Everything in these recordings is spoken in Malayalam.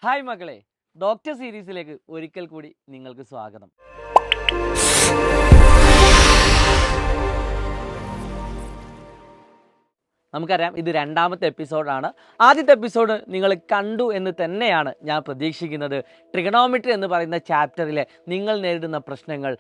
ഹായ് മക്കളെ, ഡോക്ടർ സീരീസിലേക്ക് ഒരിക്കൽ കൂടി നിങ്ങൾക്ക് സ്വാഗതം. നമുക്കറിയാം ഇത് രണ്ടാമത്തെ എപ്പിസോഡാണ്. ആദ്യത്തെ എപ്പിസോഡ് നിങ്ങൾ കണ്ടു എന്ന് തന്നെയാണ് ഞാൻ പ്രതീക്ഷിക്കുന്നത്. ട്രിഗണോമെട്രി എന്ന് പറയുന്ന ചാപ്റ്ററിലെ നിങ്ങൾ നേരിടുന്ന പ്രശ്നങ്ങൾ,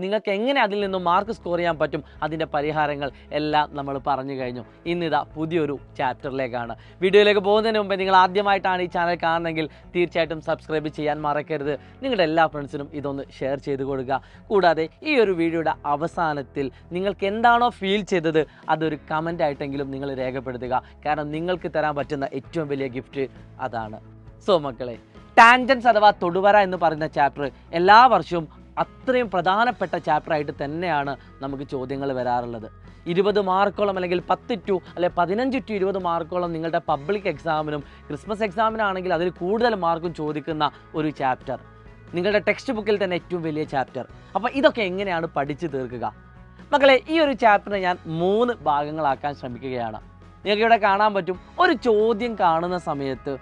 നിങ്ങൾക്ക് എങ്ങനെ അതിൽ നിന്നും മാർക്ക് സ്കോർ ചെയ്യാൻ പറ്റും, അതിൻ്റെ പരിഹാരങ്ങൾ എല്ലാം നമ്മൾ പറഞ്ഞു കഴിഞ്ഞു. ഇന്നിതാ പുതിയൊരു ചാപ്റ്ററിലേക്കാണ്. വീഡിയോയിലേക്ക് പോകുന്നതിന് മുമ്പേ നിങ്ങൾ ആദ്യമായിട്ടാണ് ഈ ചാനൽ കാണുന്നതെങ്കിൽ തീർച്ചയായിട്ടും സബ്സ്ക്രൈബ് ചെയ്യാൻ മറക്കരുത്. നിങ്ങളുടെ എല്ലാ ഫ്രണ്ട്സിനും ഇതൊന്ന് ഷെയർ ചെയ്ത് കൊടുക്കുക. കൂടാതെ ഈ ഒരു വീഡിയോയുടെ അവസാനത്തിൽ നിങ്ങൾക്ക് എന്താണോ ഫീൽ ചെയ്തത് അതൊരു കമൻ്റ് ആയിട്ടെങ്കിലും നിങ്ങൾ രേഖപ്പെടുത്തുക. കാരണം നിങ്ങൾക്ക് തരാൻ പറ്റുന്ന ഏറ്റവും വലിയ ഗിഫ്റ്റ് അതാണ്. സോ മക്കളെ, ടാൻജൻസ് അഥവാ തൊടുവര എന്ന് പറയുന്ന ചാപ്റ്റർ എല്ലാ വർഷവും അത്രയും പ്രധാനപ്പെട്ട ചാപ്റ്ററായിട്ട് തന്നെയാണ് നമുക്ക് ചോദ്യങ്ങൾ വരാറുള്ളത്. 20 മാർക്കോളം അല്ലെങ്കിൽ 10 to 15 to 20 മാർക്കോളം നിങ്ങളുടെ പബ്ലിക് എക്സാമിനും ക്രിസ്മസ് എക്സാമിനാണെങ്കിൽ അതിൽ കൂടുതൽ മാർക്കും ചോദിക്കുന്ന ഒരു ചാപ്റ്റർ, നിങ്ങളുടെ ടെക്സ്റ്റ് ബുക്കിൽ തന്നെ ഏറ്റവും വലിയ ചാപ്റ്റർ. അപ്പോൾ ഇതൊക്കെ എങ്ങനെയാണ് പഠിച്ചു തീർക്കുക? മക്കളെ, ഈ ഒരു ചാപ്റ്ററിനെ ഞാൻ 3 ഭാഗങ്ങളാക്കാൻ ശ്രമിക്കുകയാണ്. നിങ്ങൾക്കിവിടെ കാണാൻ പറ്റും, ഒരു ചോദ്യം കാണുന്ന സമയത്ത്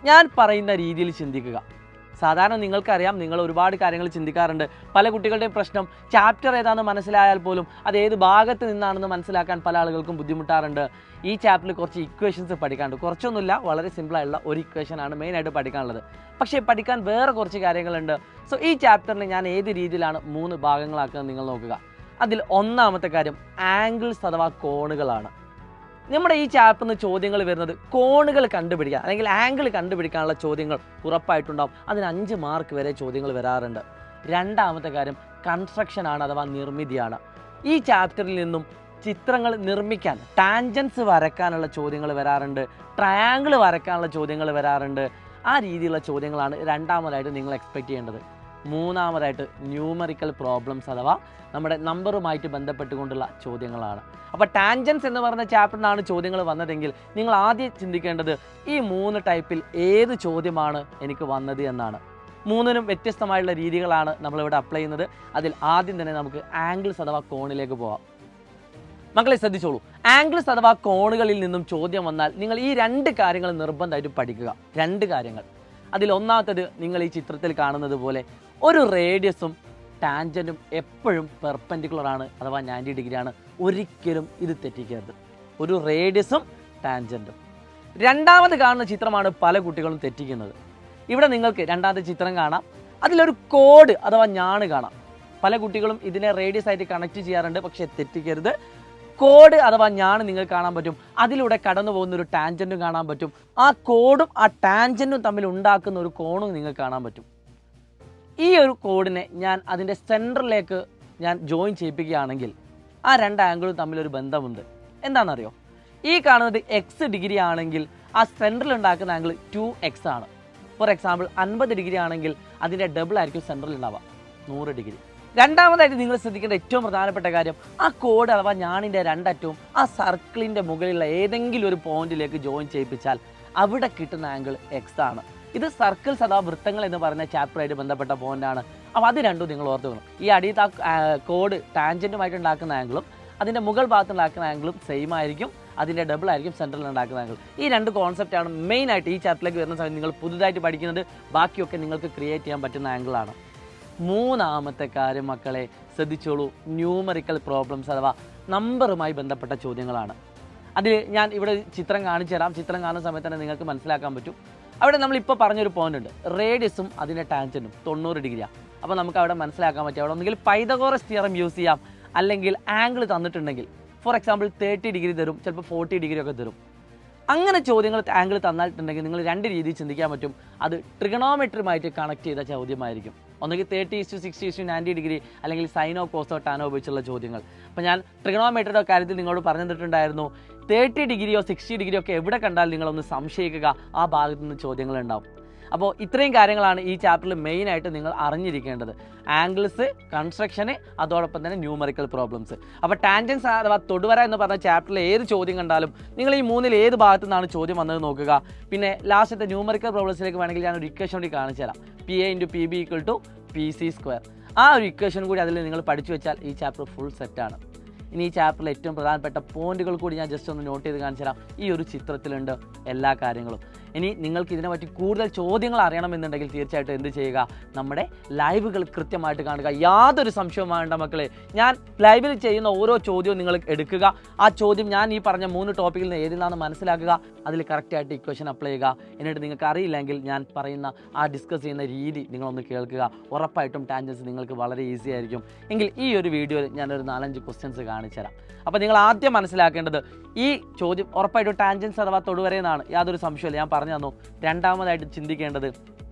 ഞാൻ പറയുന്ന രീതിയിൽ ചിന്തിക്കുക. സാധാരണ നിങ്ങൾക്കറിയാം, നിങ്ങൾ ഒരുപാട് കാര്യങ്ങൾ ചിന്തിക്കാറുണ്ട്. പല കുട്ടികളുടെയും പ്രശ്നം ചാപ്റ്റർ ഏതാണെന്ന് മനസ്സിലായാൽ പോലും അത് ഏത് ഭാഗത്ത് നിന്നാണെന്ന് മനസ്സിലാക്കാൻ പല ആളുകൾക്കും ബുദ്ധിമുട്ടാറുണ്ട്. ഈ ചാപ്റ്ററിൽ കുറച്ച് ഇക്വേഷൻസ് പഠിക്കാനുണ്ട്. കുറച്ചൊന്നുമില്ല, വളരെ സിമ്പിളായിട്ടുള്ള ഒരു ഇക്വേഷനാണ് മെയിനായിട്ട് പഠിക്കാനുള്ളത്. പക്ഷേ പഠിക്കാൻ വേറെ കുറച്ച് കാര്യങ്ങളുണ്ട്. സോ ഈ ചാപ്റ്ററിനെ ഞാൻ ഏത് രീതിയിലാണ് 3 ഭാഗങ്ങളാക്കുന്നത് നിങ്ങൾ നോക്കുക. അതിൽ ഒന്നാമത്തെ കാര്യം ആംഗിൾസ് അഥവാ കോണുകളാണ്. നമ്മുടെ ഈ ചാപ്റ്ററിൽ നിന്ന് ചോദ്യങ്ങൾ വരുന്നത് കോണുകൾ കണ്ടുപിടിക്കാൻ അല്ലെങ്കിൽ ആംഗിൾ കണ്ടുപിടിക്കാനുള്ള ചോദ്യങ്ങൾ ഉറപ്പായിട്ടുണ്ടാവും. അതിന് 5 മാർക്ക് വരെ ചോദ്യങ്ങൾ വരാറുണ്ട്. രണ്ടാമത്തെ കാര്യം കൺസ്ട്രക്ഷനാണ് അഥവാ നിർമ്മിതിയാണ്. ഈ ചാപ്റ്ററിൽ നിന്നും ചിത്രങ്ങൾ നിർമ്മിക്കാൻ, ടാൻജൻസ് വരയ്ക്കാനുള്ള ചോദ്യങ്ങൾ വരാറുണ്ട്, ട്രയാങ്കിൾ വരയ്ക്കാനുള്ള ചോദ്യങ്ങൾ വരാറുണ്ട്. ആ രീതിയിലുള്ള ചോദ്യങ്ങളാണ് രണ്ടാമതായിട്ട് നിങ്ങൾ എക്സ്പെക്റ്റ് ചെയ്യേണ്ടത്. മൂന്നാമതായിട്ട് ന്യൂമറിക്കൽ പ്രോബ്ലംസ് അഥവാ നമ്മുടെ നമ്പറുമായിട്ട് ബന്ധപ്പെട്ടുകൊണ്ടുള്ള ചോദ്യങ്ങളാണ്. അപ്പോൾ ടാൻജൻസ് എന്ന് പറയുന്ന ചാപ്റ്ററിനാണ് ചോദ്യങ്ങൾ വന്നതെങ്കിൽ നിങ്ങൾ ആദ്യം ചിന്തിക്കേണ്ടത് ഈ 3 ടൈപ്പിൽ ഏത് ചോദ്യമാണ് എനിക്ക് വന്നത് എന്നാണ്. 3നും വ്യത്യസ്തമായുള്ള രീതികളാണ് നമ്മളിവിടെ അപ്ലൈ ചെയ്യുന്നത്. അതിൽ ആദ്യം തന്നെ നമുക്ക് ആംഗിൾസ് അഥവാ കോണിലേക്ക് പോകാം. മക്കളെ ശ്രദ്ധിച്ചോളൂ, ആംഗിൾസ് അഥവാ കോണുകളിൽ നിന്നും ചോദ്യം വന്നാൽ നിങ്ങൾ ഈ 2 കാര്യങ്ങൾ നിർബന്ധമായിട്ട് പഠിക്കുക. 2 കാര്യങ്ങൾ. അതിൽ ഒന്നാമത്തത് നിങ്ങൾ ഈ ചിത്രത്തിൽ കാണുന്നത് പോലെ ഒരു റേഡിയസും ടാൻജൻറ്റും എപ്പോഴും പെർപെൻഡിക്കുലർ ആണ് അഥവാ 90 ഡിഗ്രിയാണ്. ഒരിക്കലും ഇത് തെറ്റിക്കരുത്. ഒരു റേഡിയസും ടാൻജൻറ്റും. രണ്ടാമത് കാണുന്ന ചിത്രമാണ് പല കുട്ടികളും തെറ്റിക്കുന്നത്. ഇവിടെ നിങ്ങൾക്ക് രണ്ടാമത്തെ ചിത്രം കാണാം. അതിലൊരു കോഡ് അഥവാ ഞാണ് കാണാം. പല കുട്ടികളും ഇതിനെ റേഡിയസ് ആയിട്ട് കണക്ട് ചെയ്യാറുണ്ട്. പക്ഷേ തെറ്റിക്കരുത്. കോഡ് അഥവാ ഞാണ് നിങ്ങൾ കാണാൻ പറ്റും. അതിലൂടെ കടന്നു പോകുന്ന ഒരു ടാൻജൻറ്റും കാണാൻ പറ്റും. ആ കോഡും ആ ടാൻജൻറ്റും തമ്മിൽ ഉണ്ടാക്കുന്ന ഒരു കോണും നിങ്ങൾക്ക് കാണാൻ പറ്റും. ഈ ഒരു കോഡിനെ ഞാൻ അതിൻ്റെ സെൻറ്ററിലേക്ക് ഞാൻ ജോയിൻ ചെയ്യിപ്പിക്കുകയാണെങ്കിൽ ആ 2 ആംഗിളും തമ്മിലൊരു ബന്ധമുണ്ട്. എന്താണെന്നറിയോ? ഈ കാണുന്നത് x ഡിഗ്രി ആണെങ്കിൽ ആ സെൻറ്ററിൽ ഉണ്ടാക്കുന്ന ആംഗിൾ 2x ആണ്. ഫോർ എക്സാമ്പിൾ 50 ഡിഗ്രി ആണെങ്കിൽ അതിൻ്റെ ഡബിൾ ആയിരിക്കും സെൻറ്ററിൽ ഉണ്ടാവുക, 100 ഡിഗ്രി. രണ്ടാമതായിട്ട് നിങ്ങൾ ശ്രദ്ധിക്കേണ്ട ഏറ്റവും പ്രധാനപ്പെട്ട കാര്യം, ആ കോഡ് അഥവാ ഞാണിൻ്റെ 2 അറ്റവും ആ സർക്കിളിൻ്റെ മുകളിലുള്ള ഏതെങ്കിലും ഒരു പോയിന്റിലേക്ക് ജോയിൻ ചെയ്യിപ്പിച്ചാൽ അവിടെ കിട്ടുന്ന ആംഗിൾ x ആണ്. ഇത് സർക്കിൾസ് അഥവാ വൃത്തങ്ങൾ എന്ന് പറയുന്ന ചാപ്റ്ററായിട്ട് ബന്ധപ്പെട്ട പോയിന്റാണ്. അപ്പോൾ അത് രണ്ടും നിങ്ങൾ ഓർത്ത് വെക്കണം. ഈ അടിയത്തെ ആ കോഡ് ടാൻജൻറ്റുമായിട്ട് ഉണ്ടാക്കുന്ന ആംഗിളും അതിൻ്റെ മുകൾ ഭാഗത്ത് ഉണ്ടാക്കുന്ന ആംഗിളും സെയിം ആയിരിക്കും. അതിൻ്റെ ഡബിൾ ആയിരിക്കും സെൻട്രൽ ഉണ്ടാക്കുന്ന ആംഗിൾ. ഈ 2 കോൺസെപ്റ്റാണ് മെയിനായിട്ട് ഈ ചാപ്റ്ററിലേക്ക് വരുന്ന സമയത്ത് നിങ്ങൾ പുതുതായിട്ട് പഠിക്കുന്നത്. ബാക്കിയൊക്കെ നിങ്ങൾക്ക് ക്രിയേറ്റ് ചെയ്യാൻ പറ്റുന്ന ആംഗിളാണ്. മൂന്നാമത്തെ കാര്യം മക്കളെ ശ്രദ്ധിച്ചോളൂ, ന്യൂമറിക്കൽ പ്രോബ്ലംസ് അഥവാ നമ്പറുമായി ബന്ധപ്പെട്ട ചോദ്യങ്ങളാണ്. അതിൽ ഞാൻ ഇവിടെ ചിത്രം കാണിച്ചു തരാം. ചിത്രം കാണുന്ന സമയത്ത് തന്നെ നിങ്ങൾക്ക് മനസ്സിലാക്കാൻ പറ്റും. അവിടെ നമ്മളിപ്പോൾ പറഞ്ഞൊരു പോയിന്റ് ഉണ്ട്, റേഡിയസും അതിൻ്റെ ടാൻജൻറ്റും 90 ഡിഗ്രിയാണ്. അപ്പോൾ നമുക്ക് അവിടെ മനസ്സിലാക്കാൻ പറ്റും, അവിടെ ഒന്നുകിൽ പൈതഗോറസ് തിയറം യൂസ് ചെയ്യാം, അല്ലെങ്കിൽ ആംഗിൾ തന്നിട്ടുണ്ടെങ്കിൽ ഫോർ എക്സാമ്പിൾ 30 ഡിഗ്രി തരും, ചിലപ്പോൾ 40 ഡിഗ്രി ഒക്കെ തരും. അങ്ങനെ ചോദ്യങ്ങൾ ആംഗിൾ തന്നിട്ടുണ്ടെങ്കിൽ നിങ്ങൾ 2 രീതിയിൽ ചിന്തിക്കാൻ പറ്റും. അത് ട്രിഗണോമെട്രിയുമായിട്ട് കണക്ട് ചെയ്ത ചോദ്യമായിരിക്കും. ഒന്നുകിൽ 30:60:90 ഡിഗ്രി അല്ലെങ്കിൽ സൈനോ കോസോ ടാനോ ഉപയോഗിച്ചുള്ള ചോദ്യങ്ങൾ. അപ്പോൾ ഞാൻ ട്രിഗണോമെട്രിയുടെ കാര്യത്തിൽ നിങ്ങളോട് പറഞ്ഞു തന്നിട്ടുണ്ടായിരുന്നു, 30 ഡിഗ്രിയോ 60 ഡിഗ്രിയോ ഒക്കെ എവിടെ കണ്ടാൽ നിങ്ങളൊന്ന് സംശയിക്കുക, ആ ഭാഗത്തു നിന്ന് ചോദ്യങ്ങൾ ഉണ്ടാവും. അപ്പോൾ ഇത്രയും കാര്യങ്ങളാണ് ഈ ചാപ്റ്ററിൽ മെയിനായിട്ട് നിങ്ങൾ അറിഞ്ഞിരിക്കേണ്ടത്. ആംഗിൾസ്, കൺസ്ട്രക്ഷന്, അതോടൊപ്പം തന്നെ ന്യൂമറിക്കൽ പ്രോബ്ലംസ്. അപ്പോൾ ടാൻജൻസ് അഥവാ തൊടുവര എന്ന് പറഞ്ഞ ചാപ്റ്ററിൽ ഏത് ചോദ്യം കണ്ടാലും നിങ്ങൾ ഈ 3-ൽ ഏത് ഭാഗത്തു നിന്നാണ് ചോദ്യം വന്നത് നോക്കുക. പിന്നെ ലാസ്റ്റത്തെ ന്യൂമറിക്കൽ പ്രോബ്ലംസിലേക്ക് വേണമെങ്കിൽ ഞാൻ ഒരു ഇക്വേഷൻ കൂടി കാണിച്ചു തരാം. PA × PB = PC². ആ ഒരു ഇക്വേഷൻ കൂടി അതിൽ നിങ്ങൾ പഠിച്ചു വെച്ചാൽ ഈ ചാപ്റ്റർ ഫുൾ സെറ്റാണ്. ഇനി ഈ ചാപ്റ്ററിൽ ഏറ്റവും പ്രധാനപ്പെട്ട പോയിന്റുകൾ കൂടി ഞാൻ ജസ്റ്റ് ഒന്ന് നോട്ട് ചെയ്ത് കാണിച്ചു തരാം. ഈ ഒരു ചിത്രത്തിലുണ്ട് എല്ലാ കാര്യങ്ങളും. ഇനി നിങ്ങൾക്ക് ഇതിനെപ്പറ്റി കൂടുതൽ ചോദ്യങ്ങൾ അറിയണമെന്നുണ്ടെങ്കിൽ തീർച്ചയായിട്ടും എന്ത് ചെയ്യുക, നമ്മുടെ ലൈവുകൾ കൃത്യമായിട്ട് കാണുക. യാതൊരു സംശയവും വേണ്ട മക്കളെ. ഞാൻ ലൈവിൽ ചെയ്യുന്ന ഓരോ ചോദ്യവും നിങ്ങൾ എടുക്കുക. ആ ചോദ്യം ഞാൻ ഈ പറഞ്ഞ 3 ടോപ്പിക്കിൽ നിന്ന് ഏതിനാണെന്ന് മനസ്സിലാക്കുക. അതിൽ കറക്റ്റായിട്ട് ഇക്വേഷൻ അപ്ലൈ ചെയ്യുക. എന്നിട്ട് നിങ്ങൾക്ക് അറിയില്ലെങ്കിൽ ഞാൻ പറയുന്ന ആ ഡിസ്കസ് ചെയ്യുന്ന രീതി നിങ്ങളൊന്ന് കേൾക്കുക. ഉറപ്പായിട്ടും ടാൻജൻസ് നിങ്ങൾക്ക് വളരെ ഈസി ആയിരിക്കും. എങ്കിൽ ഈ ഒരു വീഡിയോയിൽ ഞാനൊരു 4-5 ക്വസ്റ്റ്യൻസ് കാണിച്ചു തരാം. അപ്പോൾ നിങ്ങൾ ആദ്യം മനസ്സിലാക്കേണ്ടത് ഈ ചോദ്യം ഉറപ്പായിട്ടും ടാൻജൻസ് അഥവാ തൊടുവരയെന്നാണ്, യാതൊരു സംശയമില്ല, ഞാൻ പറഞ്ഞു തന്നു. രണ്ടാമതായിട്ട് ചിന്തിക്കേണ്ടത്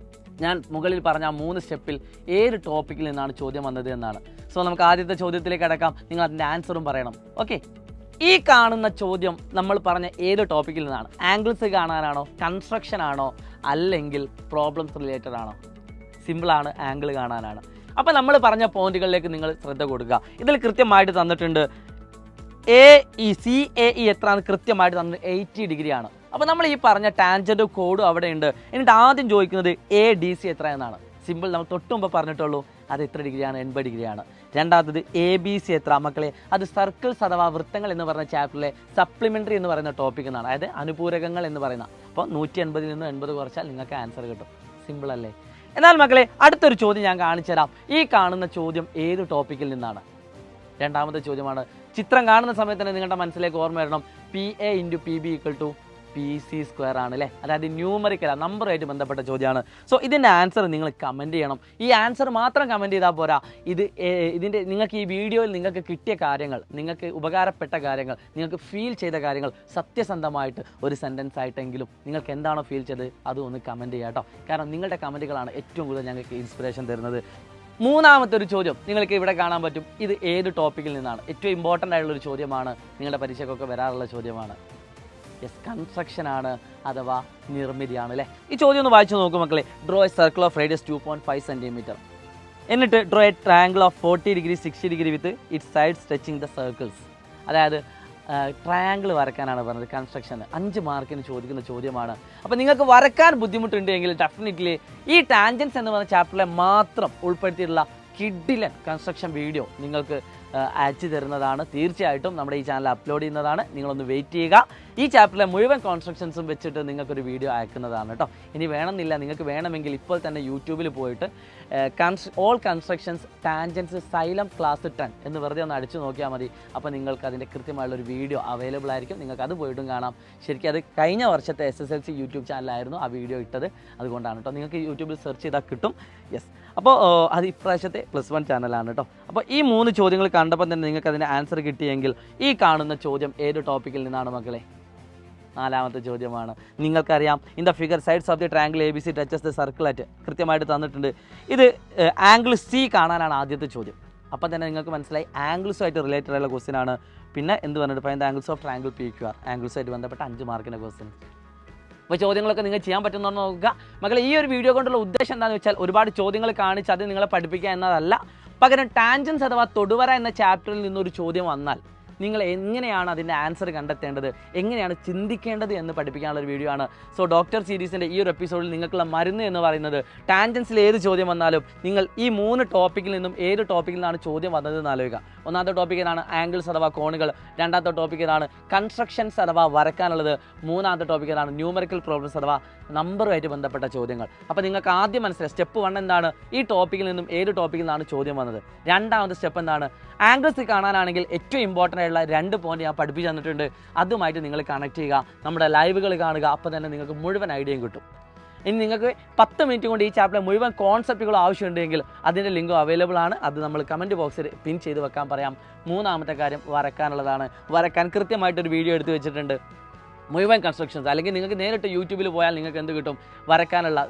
ഞാൻ മുകളിൽ പറഞ്ഞ 3 സ്റ്റെപ്പിൽ ഏത് ടോപ്പിക്കിൽ നിന്നാണ് ചോദ്യം വന്നത് എന്നാണ്. സോ നമുക്ക് ആദ്യത്തെ ചോദ്യത്തിലേക്ക് അടക്കാം. നിങ്ങൾ അതിൻ്റെ ആൻസറും പറയണം. ഓക്കെ, ഈ കാണുന്ന ചോദ്യം നമ്മൾ പറഞ്ഞ ഏത് ടോപ്പിക്കിൽ നിന്നാണ്? ആംഗിൾസ് കാണാനാണോ, കൺസ്ട്രക്ഷൻ ആണോ, അല്ലെങ്കിൽ പ്രോബ്ലംസ് റിലേറ്റഡ് ആണോ? സിമ്പിളാണ്, ആംഗിൾ കാണാനാണ്. അപ്പോൾ നമ്മൾ പറഞ്ഞ പോയിന്റുകളിലേക്ക് നിങ്ങൾ ശ്രദ്ധ കൊടുക്കുക. ഇതിൽ കൃത്യമായിട്ട് തന്നിട്ടുണ്ട് CAE എത്രയാണ് കൃത്യമായിട്ട് തന്നത്? 80 ഡിഗ്രിയാണ്. അപ്പോൾ നമ്മൾ ഈ പറഞ്ഞ ടാൻജൻ്റ് കോഡും അവിടെ ഉണ്ട്. എന്നിട്ട് ആദ്യം ചോദിക്കുന്നത് ADC എത്ര എന്നാണ്. സിമ്പിൾ, നമ്മൾ തൊട്ട് മുമ്പ് പറഞ്ഞിട്ടുള്ളൂ അത് എത്ര ഡിഗ്രിയാണ്? 80 ഡിഗ്രിയാണ്. രണ്ടാമത്തത് ABC എത്ര മക്കളെ? അത് സർക്കിൾസ് അഥവാ വൃത്തങ്ങൾ എന്ന് പറഞ്ഞ ചാപ്റ്ററിലെ സപ്ലിമെൻ്ററി എന്ന് പറയുന്ന ടോപ്പിക് എന്നാണ്, അതായത് അനുപൂരകങ്ങൾ എന്ന് പറയുന്ന. അപ്പോൾ 180 നിന്ന് 80 കുറച്ചാൽ നിങ്ങൾക്ക് ആൻസർ കിട്ടും. സിമ്പിൾ അല്ലേ? എന്നാൽ മക്കളെ അടുത്തൊരു ചോദ്യം ഞാൻ കാണിച്ചു തരാം. ഈ കാണുന്ന ചോദ്യം ഏത് ടോപ്പിക്കിൽ നിന്നാണ്? രണ്ടാമത്തെ ചോദ്യമാണ്. ചിത്രം കാണുന്ന സമയത്ത് തന്നെ നിങ്ങളുടെ മനസ്സിലേക്ക് ഓർമ്മ വരണം, PA × PB = PC² ആണ് അല്ലേ? അതായത് ന്യൂമറിക്കൽ നമ്പറുമായിട്ട് ബന്ധപ്പെട്ട ചോദ്യമാണ്. സോ ഇതിൻ്റെ ആൻസർ നിങ്ങൾ കമൻറ്റ് ചെയ്യണം. ഈ ആൻസർ മാത്രം കമൻറ്റ് ചെയ്താൽ പോരാ. ഇതിൻ്റെ നിങ്ങൾക്ക് ഈ വീഡിയോയിൽ നിങ്ങൾക്ക് കിട്ടിയ കാര്യങ്ങൾ, നിങ്ങൾക്ക് ഉപകാരപ്പെട്ട കാര്യങ്ങൾ, നിങ്ങൾക്ക് ഫീൽ ചെയ്ത കാര്യങ്ങൾ സത്യസന്ധമായിട്ട് ഒരു സെൻറ്റൻസ് ആയിട്ടെങ്കിലും നിങ്ങൾക്ക് എന്താണോ ഫീൽ ചെയ്തത് അതും ഒന്ന് കമൻറ്റ് ചെയ്യുക കേട്ടോ. കാരണം നിങ്ങളുടെ കമൻറ്റുകളാണ് ഏറ്റവും കൂടുതൽ ഞങ്ങൾക്ക് ഇൻസ്പിറേഷൻ തരുന്നത്. മൂന്നാമത്തെ ഒരു ചോദ്യം നിങ്ങൾക്ക് ഇവിടെ കാണാൻ പറ്റും. ഇത് ഏത് ടോപ്പിക്കിൽ നിന്നാണ്? ഏറ്റവും ഇമ്പോർട്ടൻ്റ് ആയിട്ടുള്ളൊരു ചോദ്യമാണ്, നിങ്ങളുടെ പരീക്ഷയ്ക്കൊക്കെ വരാറുള്ള ചോദ്യമാണ്. യെസ്, കൺസ്ട്രക്ഷൻ ആണ് അഥവാ നിർമ്മിതിയാണ് അല്ലേ? ഈ ചോദ്യം ഒന്ന് വായിച്ചു നോക്കൂ മക്കളെ. Draw A circle of radius 2.5 cm. എന്നിട്ട് draw A triangle of 40 degree 60 degree with it side stretching the circles. അതായത് ട്രയാങ്കിൾ വരയ്ക്കാനാണ് പറഞ്ഞത്. കൺസ്ട്രക്ഷൻ 5 മാർക്കിന് ചോദിക്കുന്ന ചോദ്യമാണ്. അപ്പോൾ നിങ്ങൾക്ക് വരയ്ക്കാൻ ബുദ്ധിമുട്ടുണ്ടെങ്കിൽ ഡെഫിനറ്റ്ലി ഈ ടാൻജൻസ് എന്ന് പറഞ്ഞ ചാപ്റ്ററിലെ മാത്രം ഉൾപ്പെടുത്തിയിട്ടുള്ള കിഡിലൻ കൺസ്ട്രക്ഷൻ വീഡിയോ നിങ്ങൾക്ക് അയച്ചു തരുന്നതാണ്. തീർച്ചയായിട്ടും നമ്മുടെ ഈ ചാനൽ അപ്ലോഡ് ചെയ്യുന്നതാണ്. നിങ്ങളൊന്ന് വെയിറ്റ് ചെയ്യുക. ഈ ചാപ്റ്ററിലെ മുഴുവൻ കോൺസ്ട്രക്ഷൻസും വെച്ചിട്ട് നിങ്ങൾക്കൊരു വീഡിയോ അയക്കുന്നതാണ് കേട്ടോ. ഇനി വേണമെന്നില്ല, നിങ്ങൾക്ക് വേണമെങ്കിൽ ഇപ്പോൾ തന്നെ യൂട്യൂബിൽ പോയിട്ട് all constructions tangents Xylem class 10 എന്ന് വെറുതെ ഒന്ന് അടിച്ചു നോക്കിയാൽ മതി. അപ്പോൾ നിങ്ങൾക്ക് അതിൻ്റെ കൃത്യമായുള്ളൊരു വീഡിയോ അവൈലബിൾ ആയിരിക്കും. നിങ്ങൾക്ക് അത് പോയിട്ടും കാണാം. ശരിക്കും അത് കഴിഞ്ഞ വർഷത്തെ SSLC യൂട്യൂബ് ചാനലായിരുന്നു ആ വീഡിയോ ഇട്ടത്. അതുകൊണ്ടാണ് കേട്ടോ. നിങ്ങൾക്ക് യൂട്യൂബിൽ സെർച്ച് ചെയ്താൽ കിട്ടും. യെസ്, അപ്പോൾ അത് ഇപ്രാവശ്യത്തെ +1 ചാനലാണ് കേട്ടോ. അപ്പോൾ ഈ 3 ചോദ്യങ്ങൾ കണ്ടപ്പോൾ തന്നെ നിങ്ങൾക്ക് അതിൻ്റെ ആൻസർ കിട്ടിയെങ്കിൽ ഈ കാണുന്ന ചോദ്യം ഏത് ടോപ്പിക്കിൽ നിന്നാണ് മക്കളെ? 4ാമത്തെ ചോദ്യമാണ്. നിങ്ങൾക്കറിയാം, in the figure sides of the triangle ABC touches the circle at കൃത്യമായിട്ട് തന്നിട്ടുണ്ട്. ഇത് ആംഗിൾ C കാണാനാണ് ആദ്യത്തെ ചോദ്യം. അപ്പം തന്നെ നിങ്ങൾക്ക് മനസ്സിലായി ആംഗിൾസുമായിട്ട് റിലേറ്റഡ് ആയിട്ടുള്ള ക്വസ്റ്റ്യൻ ആണ്. പിന്നെ എന്ത് പറഞ്ഞിട്ട് find the angles of triangle PQR, ആംഗിൾസുമായിട്ട് ബന്ധപ്പെട്ട 5 മാർക്കിൻ്റെ ക്വസ്റ്റ്യൻ. അപ്പോൾ ചോദ്യങ്ങളൊക്കെ നിങ്ങൾ ചെയ്യാൻ പറ്റുന്നതെന്ന് നോക്കുക മക്കളെ. ഈ ഒരു വീഡിയോ കൊണ്ടുള്ള ഉദ്ദേശം എന്താണെന്ന് വെച്ചാൽ ഒരുപാട് ചോദ്യങ്ങൾ കാണിച്ച് അത് നിങ്ങളെ പഠിപ്പിക്കുക എന്നതല്ല. പകരം ടാൻജൻസ് അഥവാ തൊടുവര എന്ന ചാപ്റ്ററിൽ നിന്നൊരു ചോദ്യം വന്നാൽ നിങ്ങൾ എങ്ങനെയാണ് അതിൻ്റെ ആൻസർ കണ്ടെത്തേണ്ടത്, എങ്ങനെയാണ് ചിന്തിക്കേണ്ടത് എന്ന് പഠിപ്പിക്കാനുള്ള ഒരു വീഡിയോ ആണ്. സോ ഡോക്ടർ സീരീസിൻ്റെ ഈ ഒരു എപ്പിസോഡിൽ നിങ്ങൾക്കുള്ള മരുന്ന് എന്ന് പറയുന്നത് ടാൻജൻസിൽ ഏത് ചോദ്യം വന്നാലും നിങ്ങൾ ഈ 3 ടോപ്പിക്കിൽ നിന്നും ഏത് ടോപ്പിക്കിൽ നിന്നാണ് ചോദ്യം വന്നതെന്ന് ആലോചിക്കുക. ഒന്നാമത്തെ ടോപ്പിക് ഏതാണ്? ആംഗിൾസ് അഥവാ കോണുകൾ. രണ്ടാമത്തെ ടോപ്പിക് ഏതാണ്? കൺസ്ട്രക്ഷൻസ് അഥവാ വരക്കാനുള്ളത്. മൂന്നാമത്തെ ടോപ്പിക് ഏതാണ്? ന്യൂമറിക്കൽ പ്രോബ്ലംസ് അഥവാ നമ്പറുമായിട്ട് ബന്ധപ്പെട്ട ചോദ്യങ്ങൾ. അപ്പോൾ നിങ്ങൾക്ക് ആദ്യം മനസ്സിലായി സ്റ്റെപ്പ് 1 എന്താണ്? ഈ ടോപ്പിക്കിൽ നിന്നും ഏത് ടോപ്പിക്കിൽ നിന്നാണ് ചോദ്യം വന്നത്. രണ്ടാമത്തെ സ്റ്റെപ്പ് എന്താണ്? ആംഗിൾസ് കാണാനാണെങ്കിൽ ഏറ്റവും ഇമ്പോർട്ടൻ്റ് ആയിട്ടുള്ള 2 പോയിന്റ് ഞാൻ പഠിപ്പിച്ചു തന്നിട്ടുണ്ട്. അതുമായിട്ട് നിങ്ങൾ കണക്ട് ചെയ്യുക, നമ്മുടെ ലൈവുകൾ കാണുക. അപ്പോൾ തന്നെ നിങ്ങൾക്ക് മുഴുവൻ ഐഡിയയും കിട്ടും. ഇനി നിങ്ങൾക്ക് 10 മിനിറ്റ് കൊണ്ട് ഈ ചാപ്റ്ററിലെ മുഴുവൻ കോൺസെപ്റ്റുകളും ആവശ്യമുണ്ടെങ്കിൽ അതിൻ്റെ ലിങ്കും അവൈലബിൾ ആണ്. അത് നമ്മൾ കമൻറ്റ് ബോക്സിൽ പിൻ ചെയ്ത് വെക്കാൻ പറയാം. മൂന്നാമത്തെ കാര്യം വരക്കാനുള്ളതാണ്. വരക്കാൻ കൃത്യമായിട്ടൊരു വീഡിയോ എടുത്ത് വെച്ചിട്ടുണ്ട്. മുഴുവൻ കൺസ്ട്രക്ഷൻസ്, അല്ലെങ്കിൽ നിങ്ങൾക്ക് നേരിട്ട് യൂട്യൂബിൽ പോയാൽ നിങ്ങൾക്ക് എന്ത് കിട്ടും? വരക്കാനുള്ള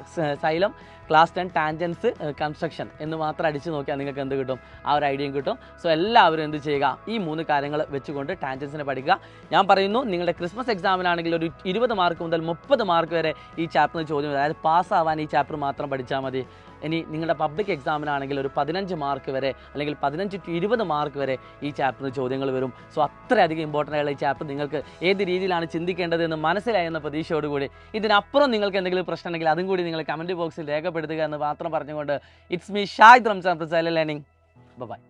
Xylem ക്ലാസ് 10 ടാൻജൻസ് കൺസ്ട്രക്ഷൻ എന്ന് മാത്രം അടിച്ച് നോക്കിയാൽ നിങ്ങൾക്ക് എന്ത് കിട്ടും? ആ ഒരു ഐഡിയയും കിട്ടും. സോ എല്ലാവരും എന്ത് ചെയ്യുക? ഈ 3 കാര്യങ്ങൾ വെച്ചുകൊണ്ട് ടാൻജൻസിനെ പഠിക്കുക. ഞാൻ പറയുന്നു, നിങ്ങളുടെ ക്രിസ്മസ് എക്സാമിനാണെങ്കിൽ ഒരു 20 മാർക്ക് മുതൽ 30 മാർക്ക് വരെ ഈ ചാപ്റ്ററിന് ചോദ്യം വരും. അതായത് പാസ്സാവാൻ ഈ ചാപ്റ്റർ മാത്രം പഠിച്ചാൽ മതി. ഇനി നിങ്ങളുടെ പബ്ലിക് എക്സാമിനാണെങ്കിൽ ഒരു 15 മാർക്ക് വരെ, അല്ലെങ്കിൽ 15 to 20 മാർക്ക് വരെ ഈ ചാപ്റ്ററിന് ചോദ്യങ്ങൾ വരും. സോ അത്രയധികം ഇമ്പോർട്ടൻ്റ് ആയുള്ള ഈ ചാപ്റ്റർ നിങ്ങൾക്ക് ഏത് രീതിയിലാണ് ചിന്തിക്കേണ്ടത് എന്ന് മനസ്സിലായെന്ന പ്രതീക്ഷയോടുകൂടി, ഇതിനപ്പുറം നിങ്ങൾക്ക് എന്തെങ്കിലും പ്രശ്നം ഉണ്ടെങ്കിൽ അതും കൂടി നിങ്ങൾ കമൻറ്റ് ബോക്സിൽ രേഖപ്പെടുത്തുക എന്ന് മാത്രം പറഞ്ഞുകൊണ്ട്, it's me Shahid Ramzan from Xylem learning. By.